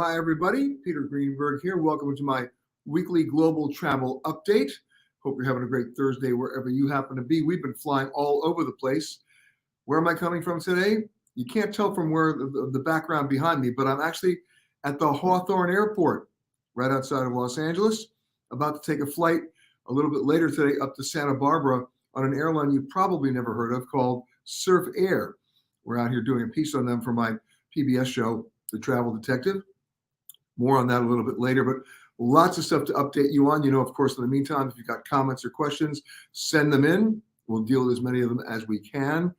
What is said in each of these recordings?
Hi, everybody. Peter Greenberg here. Welcome to my weekly global travel update. Hope you're having a great Thursday wherever you happen to be. We've been flying all over the place. Where am I coming from today? You can't tell from where the background behind me, but I'm actually at the Hawthorne Airport right outside of Los Angeles, about to take a flight a little bit later today up to Santa Barbara on an airline you've probably never heard of called Surf Air. We're out here doing a piece on them for my PBS show, The Travel Detective. More on that a little bit later, but lots of stuff to update you on. Of course, in the meantime, if you've got comments or questions, send them in. We'll deal with as many of them as we can.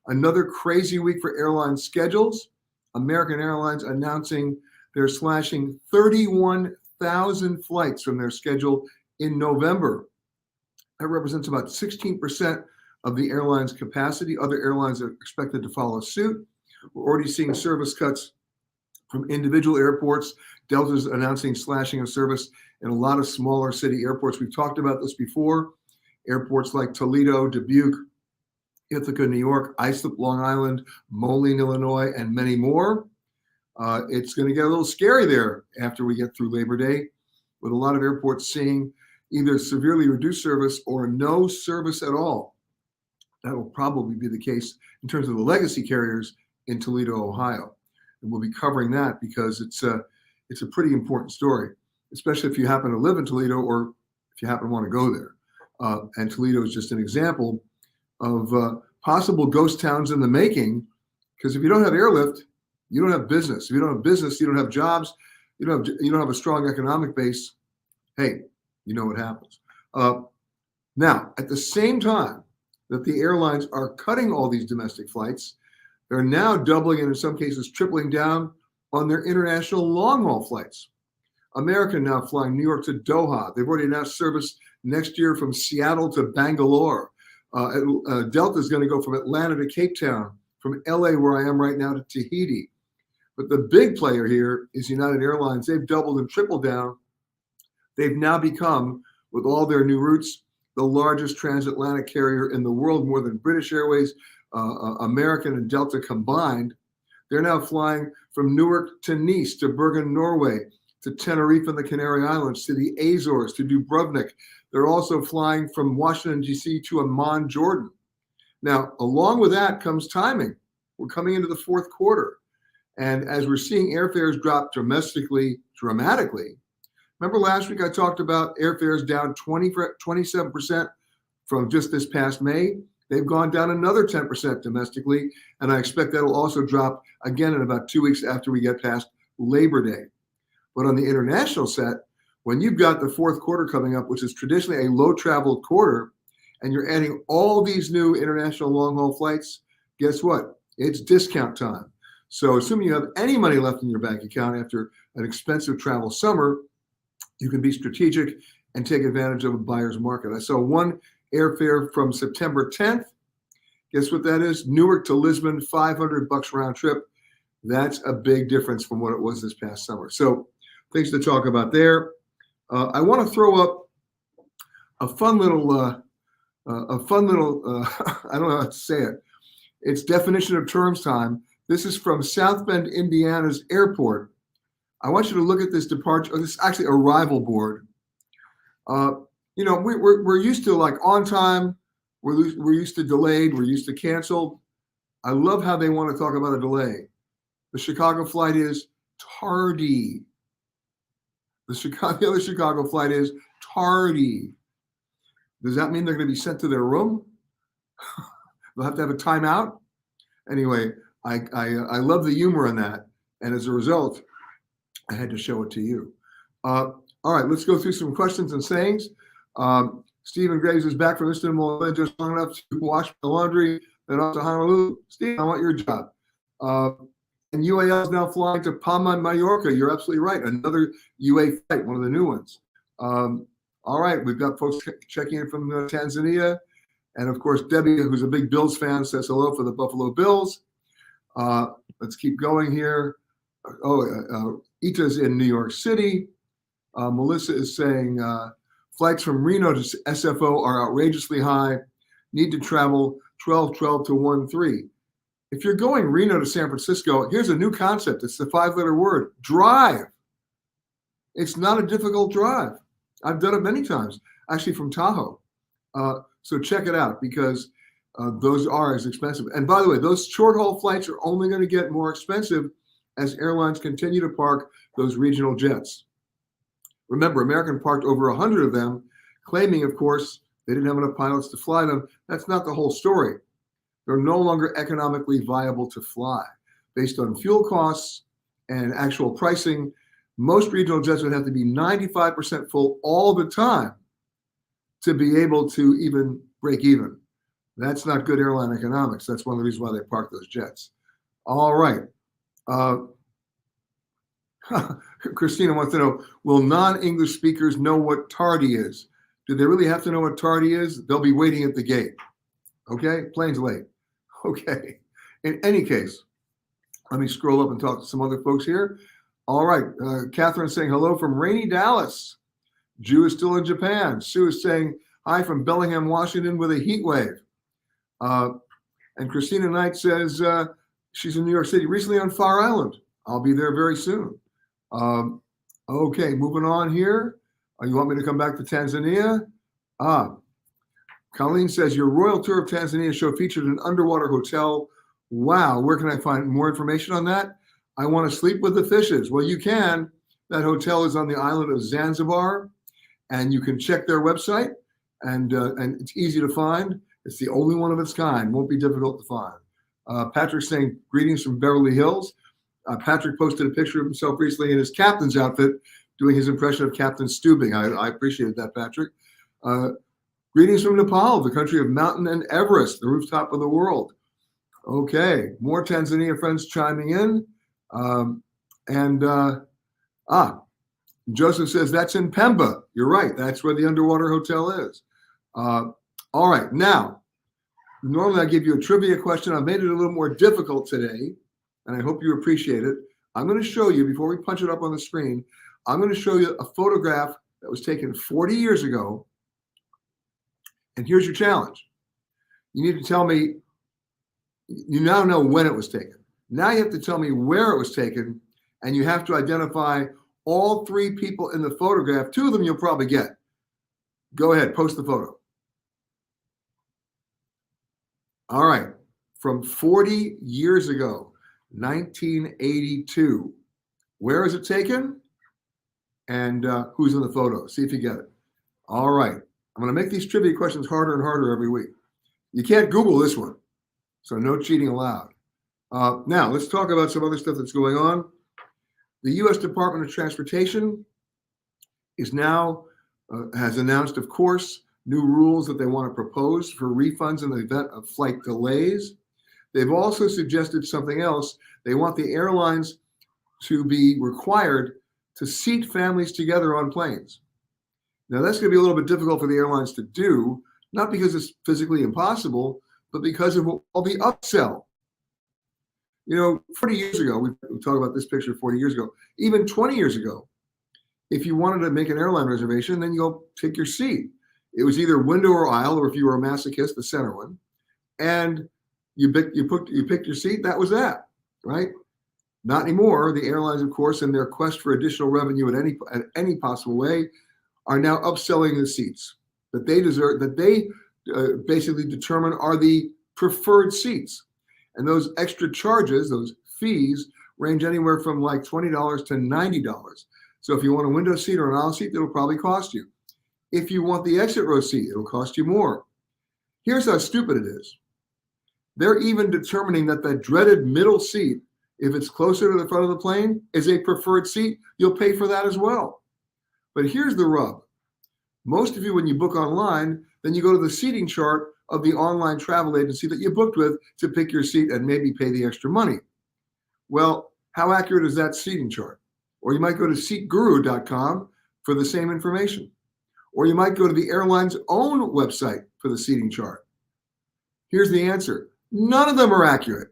Another crazy week for airline schedules. American Airlines announcing they're slashing 31,000 flights from their schedule in November. That represents about 16% of the airline's capacity. Other airlines are expected to follow suit. We're already seeing service cuts from individual airports. Delta's announcing slashing of service in a lot of smaller city airports. We've talked about this before. Airports like Toledo, Dubuque, Ithaca, New York, Islip, Long Island, Moline, Illinois, and many more. It's going to get a little scary there after we get through Labor Day, with a lot of airports seeing either severely reduced service or no service at all. That will probably be the case in terms of the legacy carriers in Toledo, Ohio. And we'll be covering that because it's a pretty important story, especially if you happen to live in Toledo or if you happen to want to go there. And Toledo is just an example of possible ghost towns in the making, because if you don't have airlift, you don't have business. If you don't have business, you don't have jobs. You don't have a strong economic base. Hey, you know what happens. Now, at the same time that the airlines are cutting all these domestic flights, they're now doubling and in some cases tripling down on their international long-haul flights. American now flying New York to Doha. They've already announced service next year from Seattle to Bangalore. Delta is going to go from Atlanta to Cape Town, from LA, where I am right now, to Tahiti. But the big player here is United Airlines. They've doubled and tripled down. They've now become, with all their new routes, the largest transatlantic carrier in the world, more than British Airways, American and Delta combined. They're now flying from Newark to Nice, to Bergen, Norway, to Tenerife and the Canary Islands, to the Azores, to Dubrovnik. They're also flying from Washington, D.C. to Amman, Jordan. Now, along with that comes timing. We're coming into the fourth quarter. And as we're seeing airfares drop dramatically, remember last week I talked about airfares down 27% from just this past May? They've gone down another 10% domestically, and I expect that'll also drop again in about 2 weeks after we get past Labor Day. But on the international set, when you've got the fourth quarter coming up, which is traditionally a low-traveled quarter, and you're adding all these new international long-haul flights, guess what? It's discount time. So assuming you have any money left in your bank account after an expensive travel summer, you can be strategic and take advantage of a buyer's market. I saw one airfare from September 10th. Guess what that is? Newark to Lisbon, $500 round trip. That's a big difference from what it was this past summer. So things to talk about there. I want to throw up a fun little, I don't know how to say it. It's definition of terms time. This is from South Bend, Indiana's airport. I want you to look at this departure. This is actually arrival board. We're used to like on time. We're used to delayed. We're used to canceled. I love how they want to talk about a delay. The Chicago flight is tardy. The other Chicago flight is tardy. Does that mean they're going to be sent to their room? They'll have to have a timeout. Anyway, I love the humor in that, and as a result, I had to show it to you. All right, let's go through some questions and sayings. Stephen Graves is back from Istanbul just long enough to wash the laundry, then off to Honolulu. Steve, I want your job. And UAL is now flying to Palma, Mallorca. You're absolutely right. Another UA flight, one of the new ones. All right, we've got folks checking in from Tanzania. And of course, Debbie, who's a big Bills fan, says hello for the Buffalo Bills. Let's keep going here. Ita's in New York City. Melissa is saying flights from Reno to SFO are outrageously high. Need to travel 12:12 to 1:3. If you're going Reno to San Francisco, here's a new concept. It's the 5-letter word, drive. It's not a difficult drive. I've done it many times, actually from Tahoe. So check it out because those are as expensive. And by the way, those short haul flights are only going to get more expensive as airlines continue to park those regional jets. Remember, American parked over 100 of them, claiming, of course, they didn't have enough pilots to fly them. That's not the whole story. They're no longer economically viable to fly. Based on fuel costs and actual pricing, most regional jets would have to be 95% full all the time to be able to even break even. That's not good airline economics. That's one of the reasons why they park those jets. All right. Christina wants to know, will non-English speakers know what tardy is? Do they really have to know what tardy is? They'll be waiting at the gate. Okay, plane's late. Okay, in any case, let me scroll up and talk to some other folks here. All right, Catherine saying hello from rainy Dallas. Jew is still in Japan. Sue is saying hi from Bellingham, Washington with a heat wave. And Christina Knight says she's in New York City, recently on Fire Island. I'll be there very soon. Okay, moving on here. You want me to come back to Tanzania? Colleen says your Royal Tour of Tanzania show featured an underwater hotel. Wow, where can I find more information on that? I want to sleep with the fishes. Well, you can. That hotel is on the island of Zanzibar, and you can check their website, and it's easy to find. It's the only one of its kind. Won't be difficult to find. Patrick saying greetings from Beverly Hills. Patrick posted a picture of himself recently in his captain's outfit, doing his impression of Captain Steubing. I appreciate that, Patrick. Greetings from Nepal, the country of mountain and Everest, the rooftop of the world. Okay, more Tanzania friends chiming in. Joseph says that's in Pemba. You're right. That's where the underwater hotel is. All right. Now, normally I give you a trivia question. I've made it a little more difficult today, and I hope you appreciate it. I'm going to show you, before we punch it up on the screen, I'm going to show you a photograph that was taken 40 years ago. And here's your challenge. You need to tell me, you now know when it was taken. Now you have to tell me where it was taken, and you have to identify all 3 people in the photograph. 2 of them you'll probably get. Go ahead, post the photo. All right, from 40 years ago, 1982. Where is it taken? And who's in the photo? See if you get it. All right, I'm going to make these trivia questions harder and harder every week. You can't Google this one, so no cheating allowed. Now, let's talk about some other stuff that's going on. The U.S. Department of Transportation is now, has announced, of course, new rules that they want to propose for refunds in the event of flight delays. They've also suggested something else. They want the airlines to be required to seat families together on planes. Now, that's going to be a little bit difficult for the airlines to do, not because it's physically impossible, but because of all the upsell. You know, 40 years ago, we talked about this picture 40 years ago, even 20 years ago, if you wanted to make an airline reservation, then you go pick your seat. It was either window or aisle, or if you were a masochist, the center one. And you picked your seat, that was that, right? Not anymore. The airlines, of course, in their quest for additional revenue at any possible way, are now upselling the seats that they deserve, that they basically determine are the preferred seats. And those extra charges, those fees, range anywhere from like $20 to $90. So if you want a window seat or an aisle seat, it'll probably cost you. If you want the exit row seat, it'll cost you more. Here's how stupid it is. They're even determining that that dreaded middle seat, if it's closer to the front of the plane, is a preferred seat. You'll pay for that as well. But here's the rub. Most of you, when you book online, then you go to the seating chart of the online travel agency that you booked with to pick your seat and maybe pay the extra money. Well, how accurate is that seating chart? Or you might go to seatguru.com for the same information. Or you might go to the airline's own website for the seating chart. Here's the answer. None of them are accurate,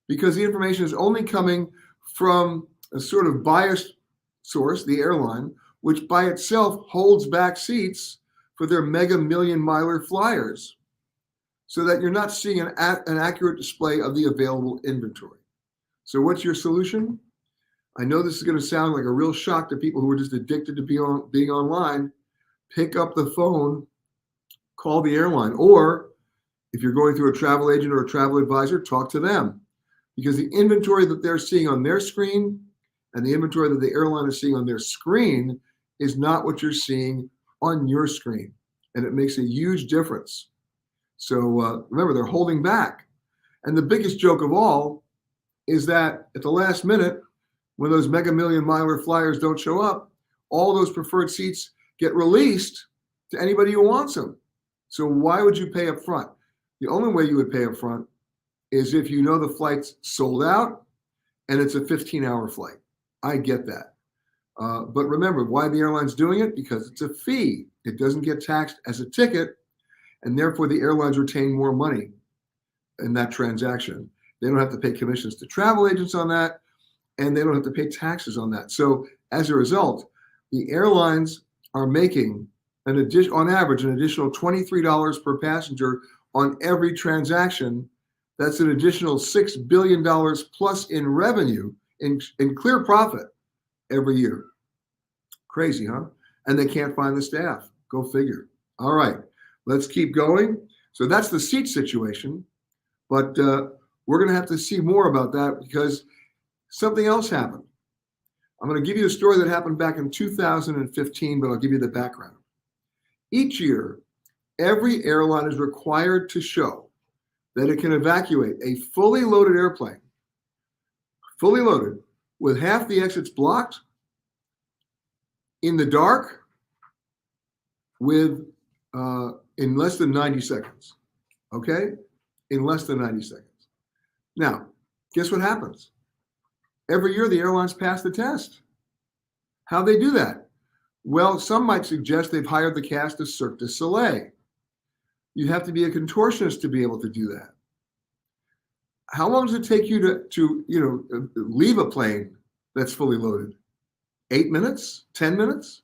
because the information is only coming from a sort of biased source, the airline, which by itself holds back seats for their mega million miler flyers. so that you're not seeing an accurate display of the available inventory. So what's your solution? I know this is going to sound like a real shock to people who are just addicted to being online. Pick up the phone, call the airline, or if you're going through a travel agent or a travel advisor, talk to them, because the inventory that they're seeing on their screen and the inventory that the airline is seeing on their screen is not what you're seeing on your screen, and it makes a huge difference. So remember, they're holding back. And the biggest joke of all is that at the last minute, when those mega million miler flyers don't show up, all those preferred seats get released to anybody who wants them. So why would you pay up front? The only way you would pay up front is if you know the flight's sold out and it's a 15-hour flight. I get that. But remember, why the airline's doing it? Because it's a fee. It doesn't get taxed as a ticket, and therefore the airlines retain more money in that transaction. They don't have to pay commissions to travel agents on that, and they don't have to pay taxes on that. So as a result, the airlines are making on average an additional $23 per passenger on every transaction. That's an additional $6 billion plus in revenue, in clear profit every year. Crazy, huh? And they can't find the staff. Go figure. All right, let's keep going. So that's the seat situation, but we're going to have to see more about that because something else happened. I'm going to give you a story that happened back in 2015, but I'll give you the background. Each year, every airline is required to show that it can evacuate a fully loaded airplane, fully loaded, with half the exits blocked, in the dark, with in less than 90 seconds. Okay? In less than 90 seconds. Now, guess what happens? Every year, the airlines pass the test. How'd they do that? Well, some might suggest they've hired the cast of Cirque du Soleil. You have to be a contortionist to be able to do that. How long does it take you to leave a plane that's fully loaded? 8 minutes? 10 minutes?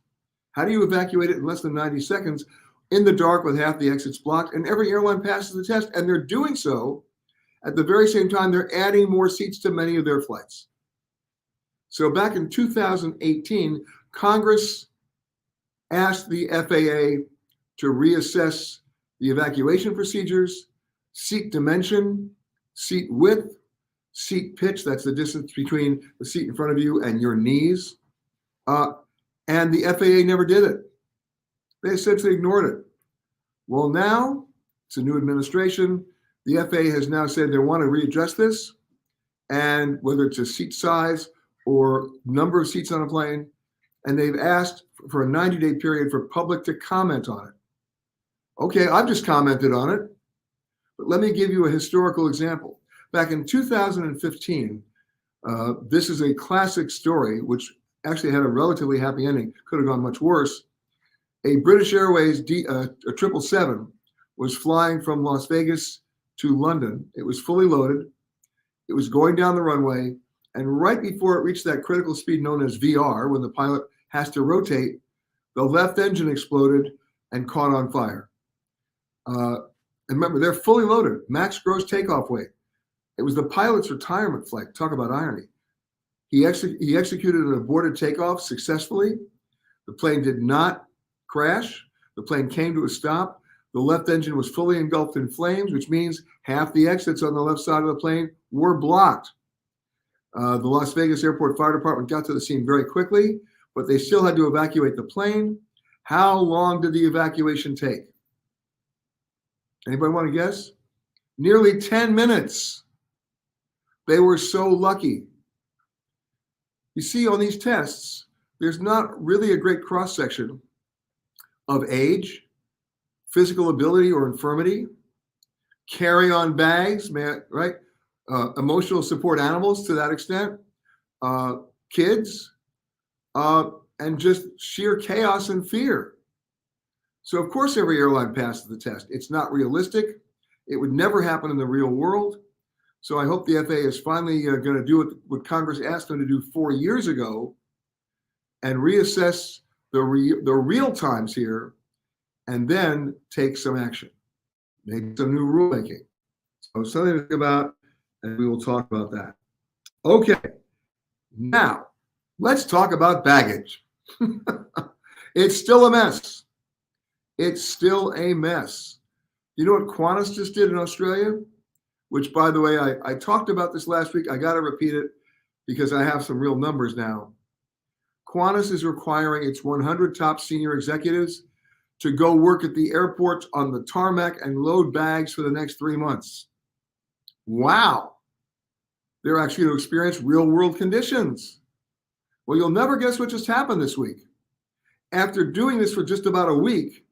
How do you evacuate it in less than 90 seconds in the dark with half the exits blocked? And every airline passes the test, and they're doing so at the very same time they're adding more seats to many of their flights. So back in 2018, Congress asked the FAA to reassess the evacuation procedures, seat dimension, seat width, seat pitch, that's the distance between the seat in front of you and your knees. And the FAA never did it. They essentially ignored it. Well, now it's a new administration. The FAA has now said they want to readdress this, and whether it's a seat size or number of seats on a plane, and they've asked for a 90-day period for public to comment on it. Okay, I've just commented on it, but let me give you a historical example. Back in 2015, this is a classic story, which actually had a relatively happy ending, could have gone much worse. A British Airways 777 was flying from Las Vegas to London. It was fully loaded. It was going down the runway, and right before it reached that critical speed known as VR, when the pilot has to rotate, the left engine exploded and caught on fire. And remember, they're fully loaded, max gross takeoff weight. It was the pilot's retirement flight. Talk about irony. He executed an aborted takeoff successfully. The plane did not crash. The plane came to a stop. The left engine was fully engulfed in flames, which means half the exits on the left side of the plane were blocked. The Las Vegas Airport Fire Department got to the scene very quickly, but they still had to evacuate the plane. How long did the evacuation take? Anybody want to guess? Nearly 10 minutes. They were so lucky. You see, on these tests, there's not really a great cross-section of age, physical ability or infirmity, carry-on bags, right? Emotional support animals to that extent, kids, and just sheer chaos and fear. So of course every airline passes the test. It's not realistic. It would never happen in the real world. So I hope the FAA is finally going to do what Congress asked them to do 4 years ago and reassess the real times here and then take some action. maybe some new rulemaking. So something to think about, and we will talk about that. Okay, now let's talk about baggage. It's still a mess. It's still a mess. You know what Qantas just did in Australia? Which, by the way, I talked about this last week. I got to repeat it because I have some real numbers now. Qantas is requiring its 100 top senior executives to go work at the airports on the tarmac and load bags for the next 3 months. Wow. They're actually going to experience real world conditions. Well, you'll never guess what just happened this week. After doing this for just about a week,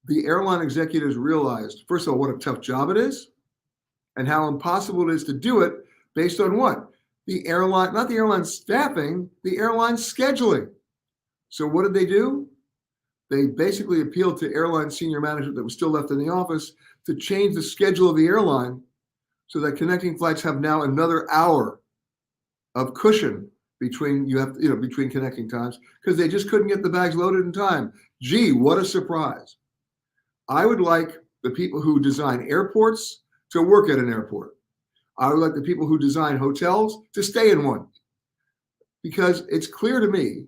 the airline executives realized, first of all, what a tough job it is and how impossible it is to do it based on what? The airline, not the airline staffing, the airline scheduling. So what did they do? They basically appealed to airline senior management that was still left in the office to change the schedule of the airline so that connecting flights have now another hour of cushion between between connecting times because they just couldn't get the bags loaded in time. Gee, what a surprise. I would like the people who design airports to work at an airport. I would like the people who design hotels to stay in one. Because it's clear to me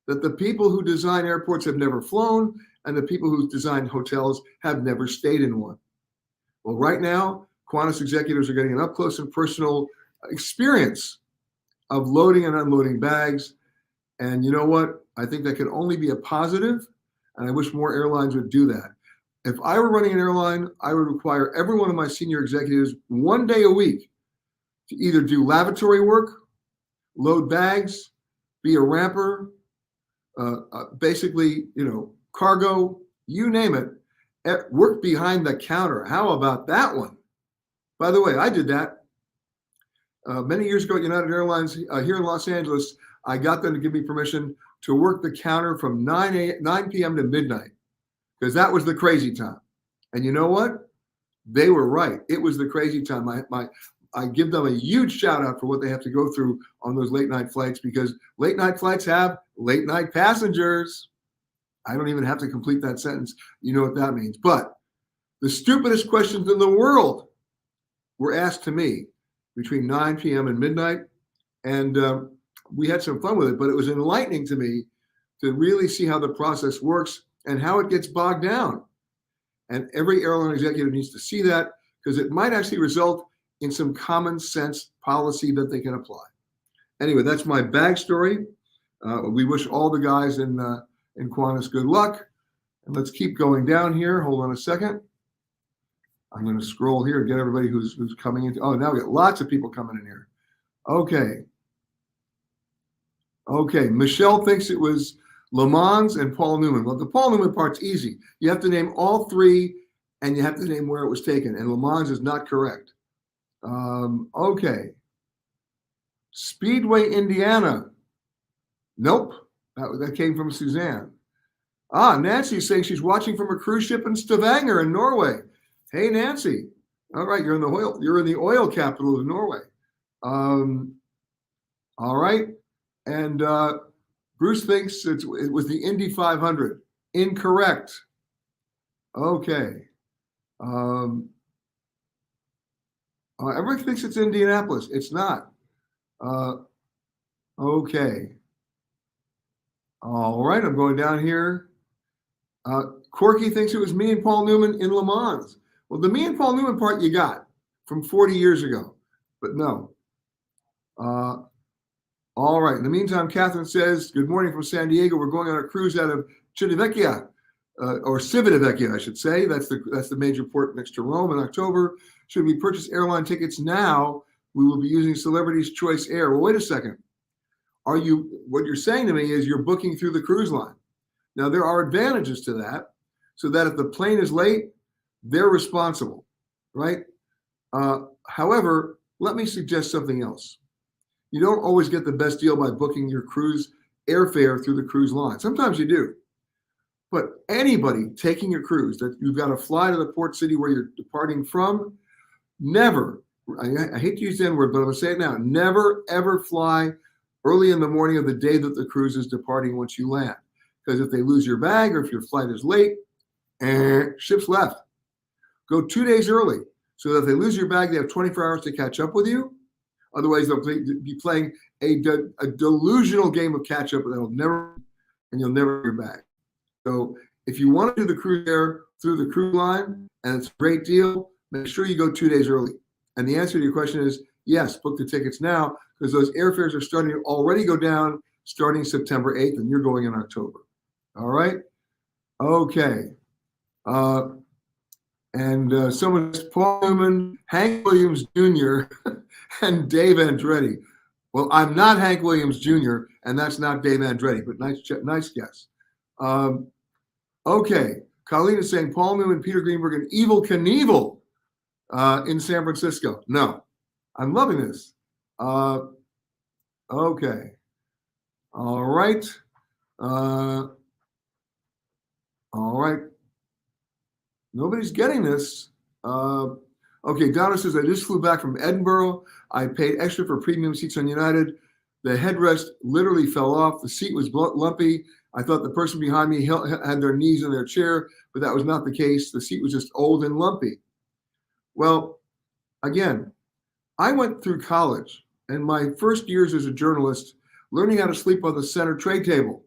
that the people who design airports have never flown and the people who design hotels have never stayed in one. Well, right now, Qantas executives are getting an up close and personal experience of loading and unloading bags. And you know what? I think that can only be a positive, and I wish more airlines would do that. If I were running an airline, I would require every one of my senior executives 1 day a week to either do lavatory work, load bags, be a ramper, basically, cargo, you name it, work behind the counter. How about that one? By the way, I did that. Many years ago at United Airlines here in Los Angeles, I got them to give me permission to work the counter from 9 p.m. to midnight because that was the crazy time. And you know what? They were right. It was the crazy time. I give them a huge shout out for what they have to go through on those late night flights because late night flights have late night passengers. I don't even have to complete that sentence. You know what that means. But the stupidest questions in the world were asked to me between 9 p.m. and midnight. And we had some fun with it, but it was enlightening to me to really see how the process works and how it gets bogged down. And every airline executive needs to see that because it might actually result in some common sense policy that they can apply. Anyway, that's my bag story. We wish all the guys in Qantas good luck. And let's keep going down here. Hold on a second. I'm going to scroll here and get everybody who's coming in. Oh, now we got lots of people coming in here. Okay. Michelle thinks it was Le Mans and Paul Newman. Well, the Paul Newman part's easy. You have to name all three, and you have to name where it was taken. And Le Mans is not correct. Okay. Speedway, Indiana. Nope. That came from Suzanne. Nancy's saying she's watching from a cruise ship in Stavanger in Norway. Hey, Nancy. All right, you're in the oil capital of Norway. All right. And Bruce thinks it was the Indy 500. Incorrect. Okay. Everybody thinks it's Indianapolis. It's not. Okay. All right, I'm going down here. Corky thinks it was me and Paul Newman in Le Mans. Well, the me and Paul Newman part you got from 40 years ago, but no. All right. In the meantime, Catherine says, good morning from San Diego. We're going on a cruise out of Civitavecchia, or Civitavecchia, I should say. That's the major port next to Rome in October. Should we purchase airline tickets now? We will be using Celebrity's Choice Air. Well, wait a second. What you're saying to me is you're booking through the cruise line. Now, there are advantages to that, so that if the plane is late, they're responsible, right? However, let me suggest something else. You don't always get the best deal by booking your cruise airfare through the cruise line. Sometimes you do. But anybody taking a cruise that you've got to fly to the port city where you're departing from, never, I hate to use the N-word, but I'm going to say it now, never, ever fly early in the morning of the day that the cruise is departing once you land. Because if they lose your bag or if your flight is late, ship's left. Go 2 days early so that if they lose your bag, they have 24 hours to catch up with you. Otherwise, they'll be playing a delusional game of catch up, and you'll never get your bag. So if you want to do the cruise there through the cruise line, and it's a great deal, make sure you go 2 days early. And the answer to your question is yes, book the tickets now, because those airfares are starting to already go down starting September 8th, and you're going in October. All right? Okay. Someone says Paul Newman, Hank Williams Jr., and Dave Andretti. Well, I'm not Hank Williams Jr., and that's not Dave Andretti, but nice guess. Okay. Colleen is saying Paul Newman, Peter Greenberg, and Evel Knievel in San Francisco. No. I'm loving this. Okay. All right. All right. Nobody's getting this. Okay, Donna says, I just flew back from Edinburgh. I paid extra for premium seats on United. The headrest literally fell off. The seat was lumpy. I thought the person behind me had their knees in their chair, but that was not the case. The seat was just old and lumpy. Well, again, I went through college and my first years as a journalist learning how to sleep on the center tray table.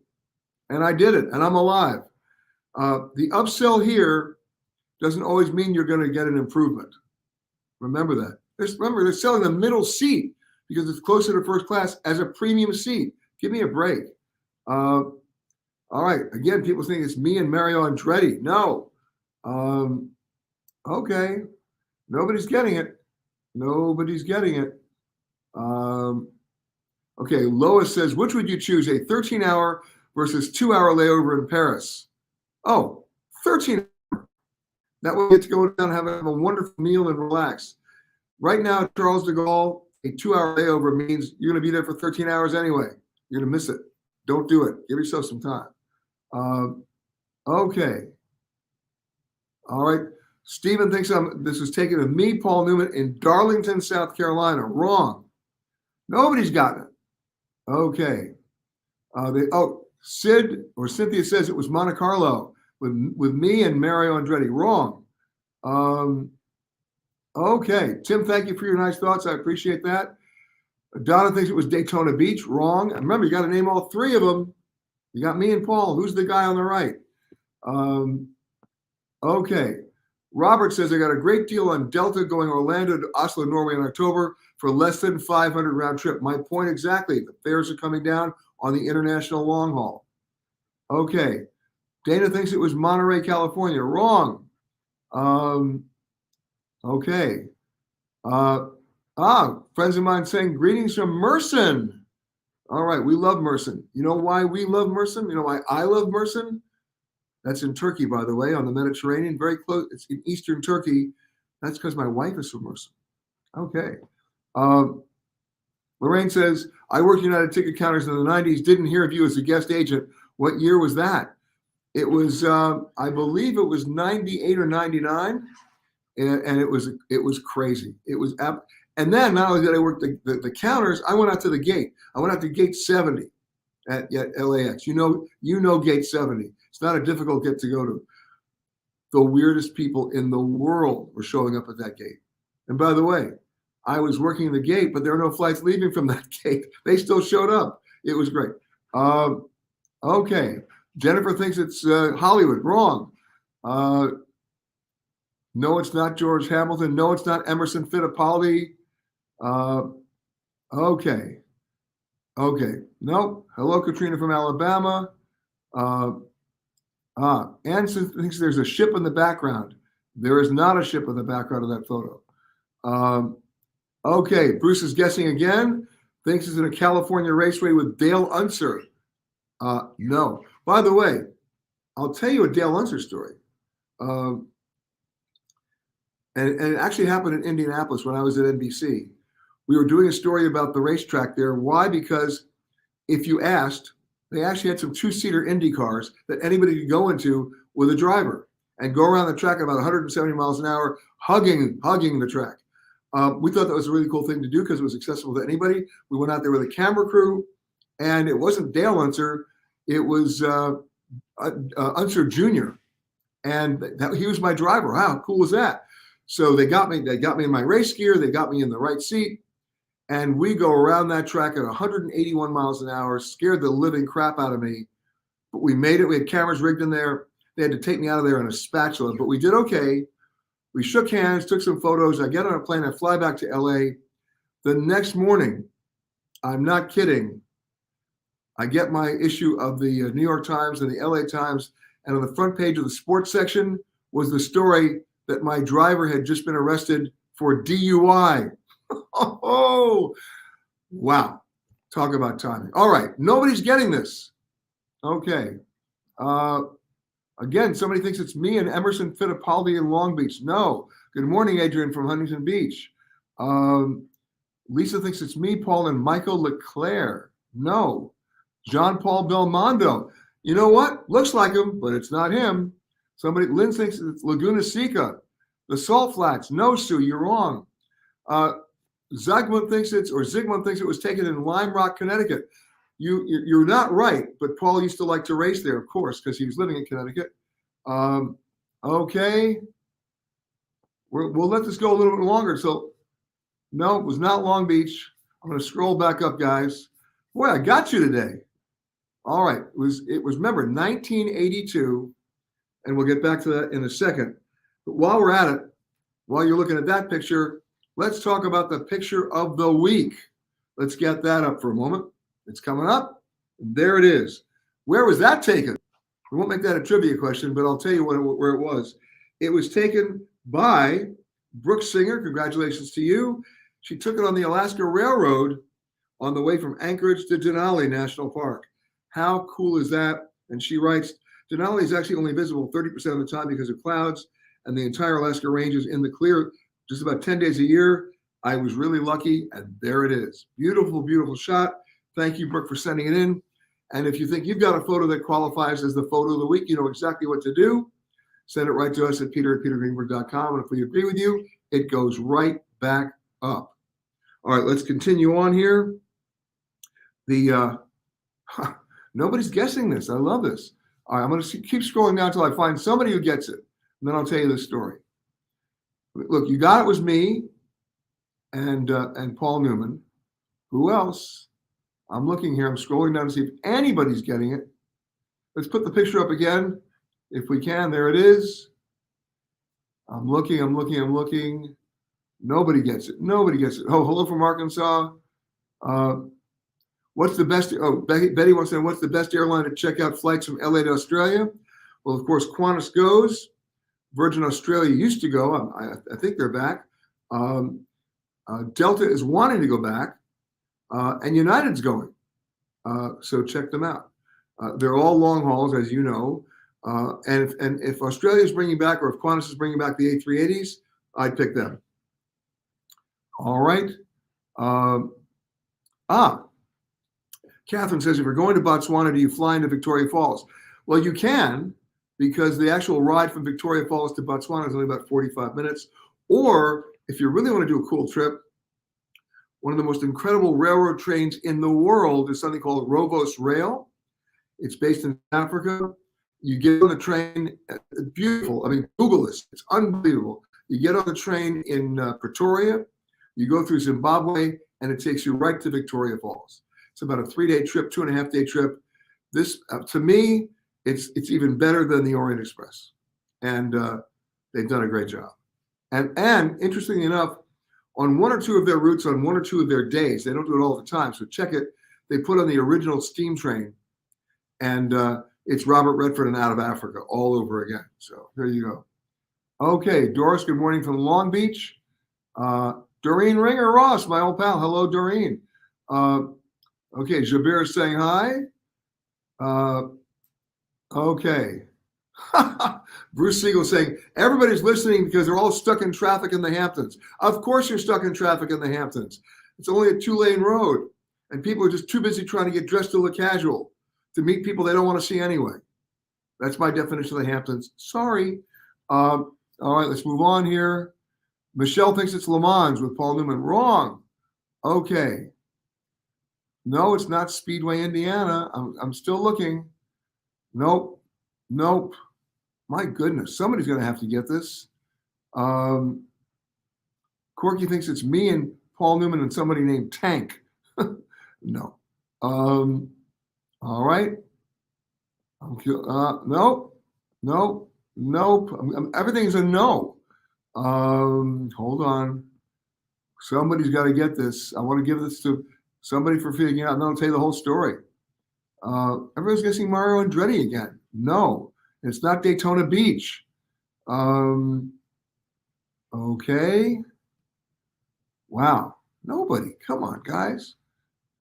And I did it, and I'm alive. The upsell here doesn't always mean you're going to get an improvement. Remember that. Remember, they're selling the middle seat because it's closer to first class as a premium seat. Give me a break. All right. Again, people think it's me and Mario Andretti. No. Okay. Nobody's getting it. Nobody's getting it. Okay. Lois says, which would you choose, a 13-hour versus 2-hour layover in Paris? Oh, 13. That way you get to go down and have a wonderful meal and relax. Right now, Charles de Gaulle, a 2-hour layover means you're going to be there for 13 hours anyway. You're going to miss it. Don't do it. Give yourself some time. Okay. All right. Stephen thinks this was taken of me, Paul Newman, in Darlington, South Carolina. Wrong. Nobody's gotten it. Okay. Sid or Cynthia says it was Monte Carlo with me and Mario Andretti. Wrong. Okay. Tim, thank you for your nice thoughts. I appreciate that. Donna thinks it was Daytona Beach. Wrong. Remember, you got to name all three of them. You got me and Paul. Who's the guy on the right? Okay. Robert says I got a great deal on Delta going Orlando to Oslo, Norway in October for less than 500 round trip. My point exactly. The fares are coming down on the international long haul. Okay. Dana thinks it was Monterey, California. Wrong. Okay. Friends of mine saying greetings from Mersin. All right. We love Mersin. You know why we love Mersin? You know why I love Mersin? That's in Turkey, by the way, on the Mediterranean, very close. It's in eastern Turkey. That's because my wife is from Mersin. Okay. Lorraine says, I worked United Ticket Counters in the 90s, didn't hear of you as a guest agent. What year was that? It was, I believe it was 98 or 99. And it was crazy. It was, and then not only did I work the counters, I went out to the gate. I went out to gate 70 at LAX. You know gate 70. It's not a difficult gate to go to. The weirdest people in the world were showing up at that gate. And by the way, I was working the gate, but there were no flights leaving from that gate. They still showed up. It was great. Okay. Jennifer thinks it's Hollywood. Wrong. No, it's not George Hamilton. No, it's not Emerson Fittipaldi. Okay. No. Hello, Katrina from Alabama. Anson thinks there's a ship in the background. There is not a ship in the background of that photo. Okay. Bruce is guessing again. Thinks it's in a California raceway with Dale Unser. No. By the way, I'll tell you a Dale Unser story. And it actually happened in Indianapolis when I was at NBC. We were doing a story about the racetrack there. Why? Because if you asked, they actually had some 2-seater Indy cars that anybody could go into with a driver and go around the track at about 170 miles an hour, hugging the track. We thought that was a really cool thing to do because it was accessible to anybody. We went out there with a camera crew, and it wasn't Dale Unser. It was Unser Jr., and he was my driver. How cool was that? So they got me in my race gear, they got me in the right seat, and we go around that track at 181 miles an hour, scared the living crap out of me. But we made it. We had cameras rigged in there. They had to take me out of there on a spatula, but we did okay. We shook hands, took some photos. I get on a plane, I fly back to LA. The next morning, I'm not kidding, I get my issue of the New York Times and the LA Times, and on the front page of the sports section was the story that my driver had just been arrested for DUI. Oh, wow. Talk about timing. All right. Nobody's getting this. Okay. Again, somebody thinks it's me and Emerson Fittipaldi in Long Beach. No. Good morning, Adrian from Huntington Beach. Lisa thinks it's me, Paul, and Michael Leclerc. No. Jean-Paul Belmondo. You know what? Looks like him, but it's not him. Lynn thinks it's Laguna Seca. The Salt Flats. No, Sue, you're wrong. Zygmunt thinks it was taken in Lime Rock, Connecticut. You're not right, but Paul used to like to race there, of course, because he was living in Connecticut. Okay. We'll let this go a little bit longer. So, no, it was not Long Beach. I'm going to scroll back up, guys. Boy, I got you today. All right. It was remember, 1982, and we'll get back to that in a second. But while we're at it, while you're looking at that picture, let's talk about the picture of the week. Let's get that up for a moment. It's coming up. There it is. Where was that taken? We won't make that a trivia question, but I'll tell you where it was. It was taken by Brooke Singer. Congratulations to you. She took it on the Alaska Railroad on the way from Anchorage to Denali National Park. How cool is that? And she writes, Denali is actually only visible 30% of the time because of clouds, and the entire Alaska range is in the clear just about 10 days a year. I was really lucky, and there it is. Beautiful, beautiful shot. Thank you, Brooke, for sending it in. And if you think you've got a photo that qualifies as the photo of the week, you know exactly what to do. Send it right to us at peter@petergreenberg.com. And if we agree with you, it goes right back up. All right, let's continue on here. Nobody's guessing this. I love this. All right, I'm going to keep scrolling down until I find somebody who gets it. And then I'll tell you the story. Look, you got it was me and Paul Newman. Who else? I'm looking here. I'm scrolling down to see if anybody's getting it. Let's put the picture up again, if we can. There it is. I'm looking. Nobody gets it. Oh, hello from Arkansas. What's the best? Oh, Betty wants to know what's the best airline to check out flights from LA to Australia? Well, of course, Qantas goes. Virgin Australia used to go. I think they're back. Delta is wanting to go back. And United's going. So check them out. They're all long hauls, as you know. And if Australia is bringing back, or if Qantas is bringing back the A380s, I'd pick them. All right. Catherine says, if you're going to Botswana, do you fly into Victoria Falls? Well, you can, because the actual ride from Victoria Falls to Botswana is only about 45 minutes. Or if you really want to do a cool trip, one of the most incredible railroad trains in the world is something called Rovos Rail. It's based in Africa. You get on the train, beautiful. I mean, Google this. It's unbelievable. You get on the train in Pretoria, you go through Zimbabwe, and it takes you right to Victoria Falls. It's about a 3-day trip, 2.5-day trip. This, to me, it's even better than the Orient Express. And they've done a great job. And interestingly enough, on one or two of their routes, on one or two of their days, they don't do it all the time, so check it. They put on the original steam train, and it's Robert Redford and Out of Africa all over again. So there you go. Okay, Doris, good morning from Long Beach. Doreen Ringer Ross, my old pal. Hello, Doreen. Okay, Jabir is saying hi. Okay. Bruce Siegel saying, everybody's listening because they're all stuck in traffic in the Hamptons. Of course you're stuck in traffic in the Hamptons. It's only a 2-lane road, and people are just too busy trying to get dressed to look casual, to meet people they don't want to see anyway. That's my definition of the Hamptons. Sorry. All right, let's move on here. Michelle thinks it's Le Mans with Paul Newman. Wrong. Okay. No, it's not Speedway, Indiana. I'm still looking. Nope. My goodness, somebody's going to have to get this. Corky thinks it's me and Paul Newman and somebody named Tank. No. All right. No, no, nope. Everything's a no. Hold on. Somebody's got to get this. I want to give this to somebody for figuring it out, and I'll tell you the whole story. Everyone's guessing Mario Andretti again. No, it's not Daytona Beach. Okay. Wow. Nobody. Come on, guys.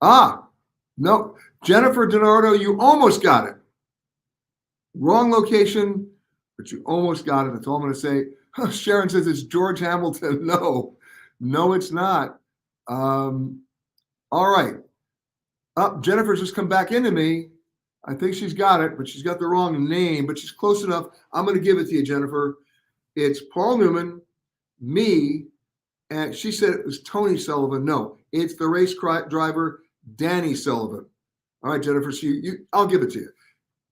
No. Jennifer DiNardo, you almost got it. Wrong location, but you almost got it. That's all I'm going to say. Sharon says it's George Hamilton. No, it's not. All right. Jennifer's just come back into me. I think she's got it, but she's got the wrong name, but she's close enough. I'm going to give it to you, Jennifer. It's Paul Newman, me, and she said it was Tony Sullivan. No, it's the race driver, Danny Sullivan. All right, Jennifer, so I'll give it to you.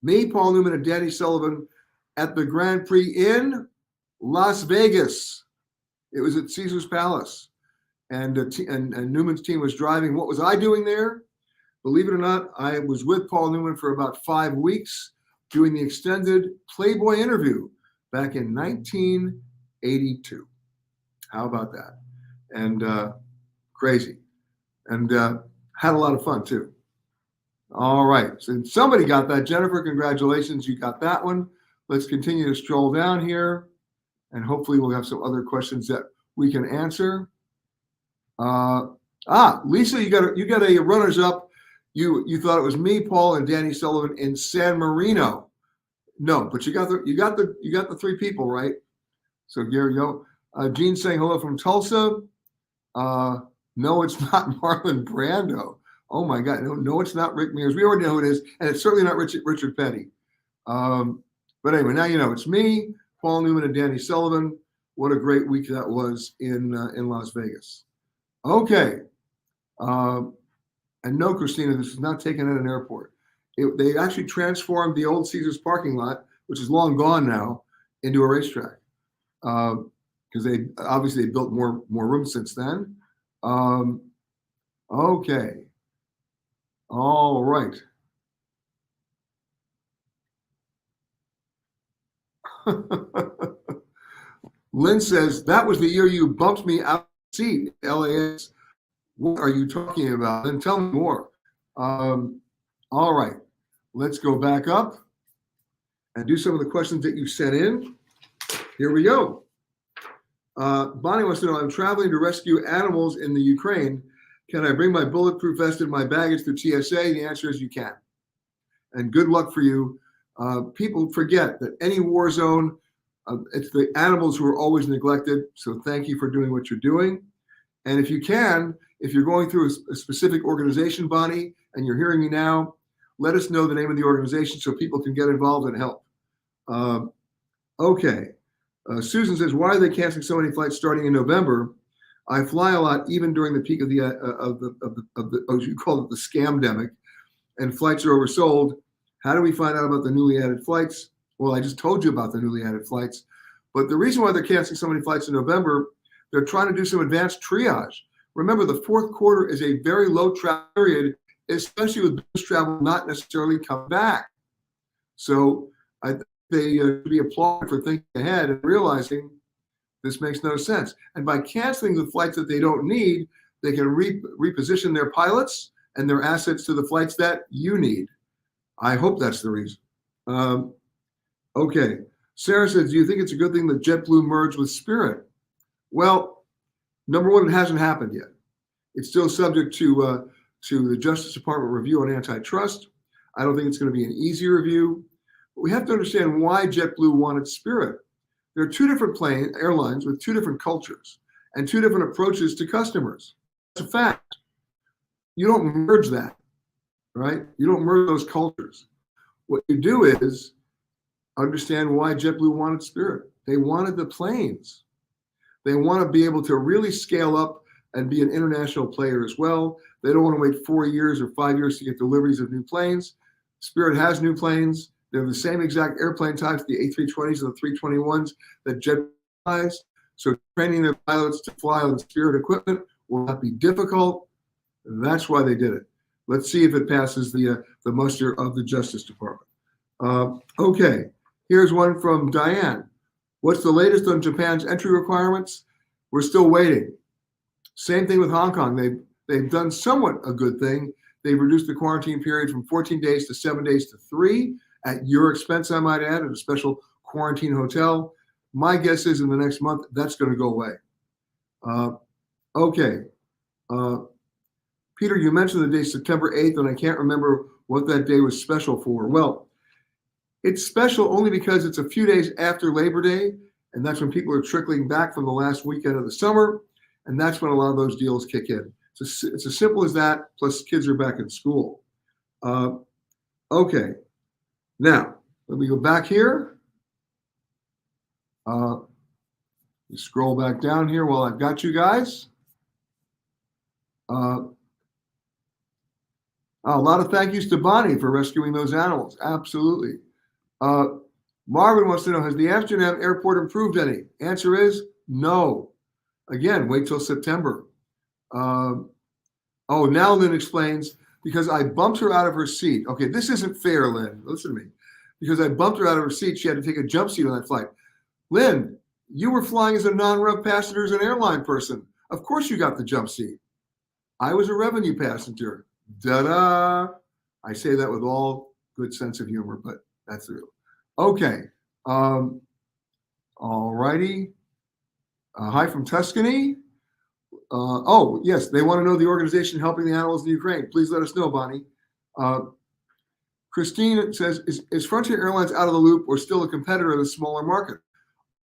Me, Paul Newman, and Danny Sullivan at the Grand Prix in Las Vegas. It was at Caesar's Palace, and Newman's team was driving. What was I doing there? Believe it or not, I was with Paul Newman for about 5 weeks doing the extended Playboy interview back in 1982. How about that? And crazy. And had a lot of fun, too. All right. So somebody got that. Jennifer, congratulations. You got that one. Let's continue to stroll down here, and hopefully we'll have some other questions that we can answer. Lisa, you got a runners-up. You thought it was me, Paul, and Danny Sullivan in San Marino. No, but you got the 3 people right. So here you go. Gene saying hello from Tulsa. No, it's not Marlon Brando. Oh my God, no, it's not Rick Mears. We already know who it is, and it's certainly not Richard Petty. But anyway, now you know it's me, Paul Newman, and Danny Sullivan. What a great week that was in Las Vegas. Okay. And no, Christina, this is not taken at an airport. They actually transformed the old Caesars parking lot, which is long gone now, into a racetrack. Because they obviously built more room since then. Okay. All right. Lynn says, that was the year you bumped me out of the seat, LAX. What are you talking about? And tell me more. All right. Let's go back up and do some of the questions that you sent in. Here we go. Bonnie wants to know, I'm traveling to rescue animals in the Ukraine. Can I bring my bulletproof vest and my baggage through TSA? The answer is you can. And good luck for you. People forget that any war zone, it's the animals who are always neglected. So thank you for doing what you're doing. And if you can, if you're going through a specific organization, Bonnie, and you're hearing me now, let us know the name of the organization so people can get involved and help. Okay. Susan says, why are they canceling so many flights starting in November? I fly a lot, even during the peak of the as you call it, the scamdemic, and flights are oversold. How do we find out about the newly added flights? Well, I just told you about the newly added flights. But the reason why they're canceling so many flights in November, they're trying to do some advanced triage. Remember, the fourth quarter is a very low travel period, especially with business travel not necessarily come back. So I think they should be applauded for thinking ahead and realizing this makes no sense. And by canceling the flights that they don't need, they can reposition their pilots and their assets to the flights that you need. I hope that's the reason. Okay. Sarah says, do you think it's a good thing that JetBlue merged with Spirit? Well, number one, it hasn't happened yet. It's still subject to the Justice Department review on antitrust. I don't think it's going to be an easy review. But we have to understand why JetBlue wanted Spirit. There are 2 different airlines with 2 different cultures and 2 different approaches to customers. It's a fact. You don't merge that, right? You don't merge those cultures. What you do is understand why JetBlue wanted Spirit. They wanted the planes. They want to be able to really scale up and be an international player as well. They don't want to wait 4 years or 5 years to get deliveries of new planes. Spirit has new planes. They're the same exact airplane types, the A320s and the 321s that JetBlue has. So training their pilots to fly on Spirit equipment will not be difficult. That's why they did it. Let's see if it passes the muster of the Justice Department. Okay, here's one from Diane. What's the latest on Japan's entry requirements? We're still waiting. Same thing with Hong Kong. They've done somewhat a good thing. They've reduced the quarantine period from 14 days to 7 days to 3 at your expense, I might add, at a special quarantine hotel. My guess is in the next month, that's going to go away. Okay. Peter, you mentioned the day September 8th, and I can't remember what that day was special for. Well, it's special only because it's a few days after Labor Day, and that's when people are trickling back from the last weekend of the summer, and that's when a lot of those deals kick in. It's as simple as that, plus kids are back in school. Okay. Now, let me go back here. Scroll back down here while I've got you guys. A lot of thank yous to Bonnie for rescuing those animals. Absolutely. Marvin wants to know, has the Amsterdam airport improved any? Answer is no. Again, wait till September. Now Lynn explains, because I bumped her out of her seat. Okay, this isn't fair, Lynn. Listen to me. Because I bumped her out of her seat, she had to take a jump seat on that flight. Lynn, you were flying as a non-rev passenger as an airline person. Of course you got the jump seat. I was a revenue passenger. Da-da. I say that with all good sense of humor, but that's the real. Okay. All righty. Hi from Tuscany. Yes, they want to know the organization helping the animals in Ukraine. Please let us know, Bonnie. Christine says, is Frontier Airlines out of the loop or still a competitor in the smaller market?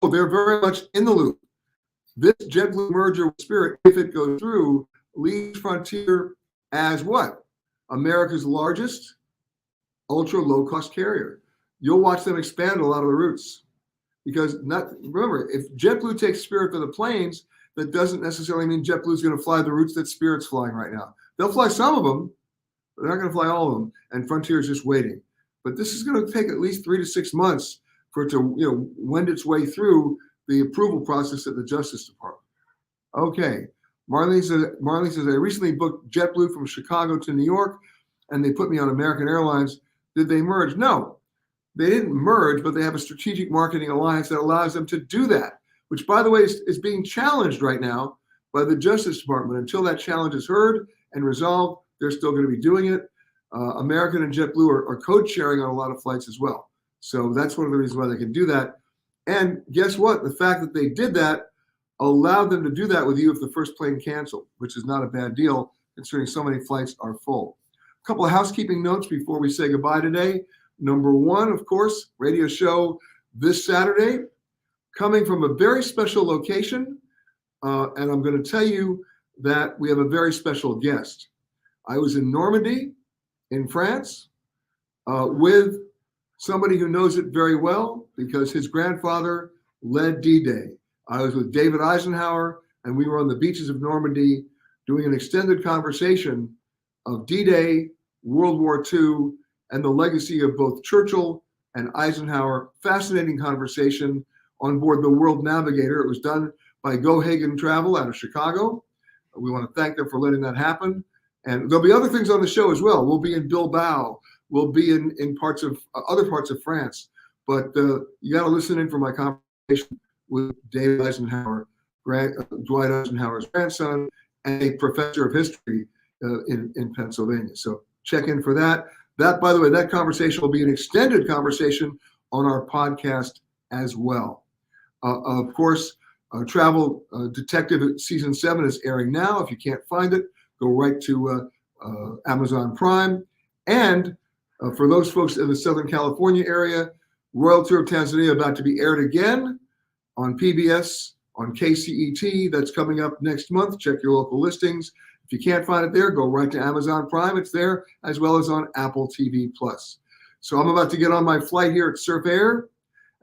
Oh, they're very much in the loop. This JetBlue merger with Spirit, if it goes through, leaves Frontier as what? America's largest ultra low-cost carrier. You'll watch them expand a lot of the routes. Because remember, if JetBlue takes Spirit for the planes, that doesn't necessarily mean JetBlue is going to fly the routes that Spirit's flying right now. They'll fly some of them, but they're not going to fly all of them. And Frontier is just waiting. But this is going to take at least 3 to 6 months for it to wend its way through the approval process at the Justice Department. Okay. Marlene says, I recently booked JetBlue from Chicago to New York, and they put me on American Airlines. Did they merge? No, they didn't merge, but they have a strategic marketing alliance that allows them to do that, which, by the way, is being challenged right now by the Justice Department. Until that challenge is heard and resolved, they're still going to be doing it. American and JetBlue are code sharing on a lot of flights as well. So that's one of the reasons why they can do that. And guess what? The fact that they did that allowed them to do that with you if the first plane canceled, which is not a bad deal considering so many flights are full. A couple of housekeeping notes before we say goodbye today. Number one, of course, radio show this Saturday, coming from a very special location. And I'm going to tell you that we have a very special guest. I was in Normandy, in France, with somebody who knows it very well because his grandfather led D-Day. I was with David Eisenhower, and we were on the beaches of Normandy doing an extended conversation of D-Day, World War II, and the legacy of both Churchill and Eisenhower. Fascinating conversation on board the World Navigator. It was done by Go Hagen Travel out of Chicago. We want to thank them for letting that happen. And there'll be other things on the show as well. We'll be in Bilbao. We'll be in parts of other parts of France. But you got to listen in for my conversation with David Eisenhower, Dwight Eisenhower's grandson, and a professor of history in Pennsylvania. So check in for that. That, by the way, that conversation will be an extended conversation on our podcast as well. Of course, Travel Detective Season 7 is airing now. If you can't find it, go right to Amazon Prime. And for those folks in the Southern California area, Royal Tour of Tanzania about to be aired again on PBS, on KCET. That's coming up next month. Check your local listings. If you can't find it there, go right to Amazon Prime. It's there, as well as on Apple TV+. So I'm about to get on my flight here at Surf Air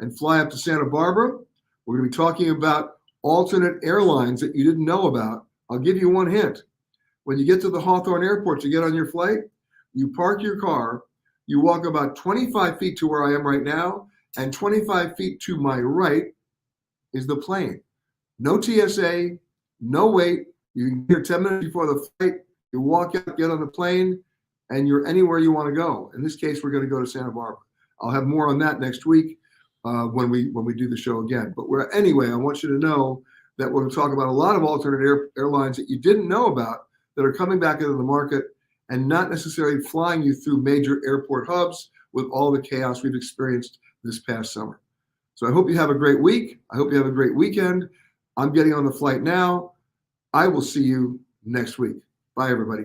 and fly up to Santa Barbara. We're going to be talking about alternate airlines that you didn't know about. I'll give you one hint. When you get to the Hawthorne Airport to get on your flight, you park your car, you walk about 25 feet to where I am right now, and 25 feet to my right is the plane. No TSA, no wait. You can get here 10 minutes before the flight. You walk out, get on the plane, and you're anywhere you want to go. In this case, we're going to go to Santa Barbara. I'll have more on that next week when we do the show again. But anyway, I want you to know that we're going to talk about a lot of alternate airlines that you didn't know about that are coming back into the market and not necessarily flying you through major airport hubs with all the chaos we've experienced this past summer. So I hope you have a great week. I hope you have a great weekend. I'm getting on the flight now. I will see you next week. Bye, everybody.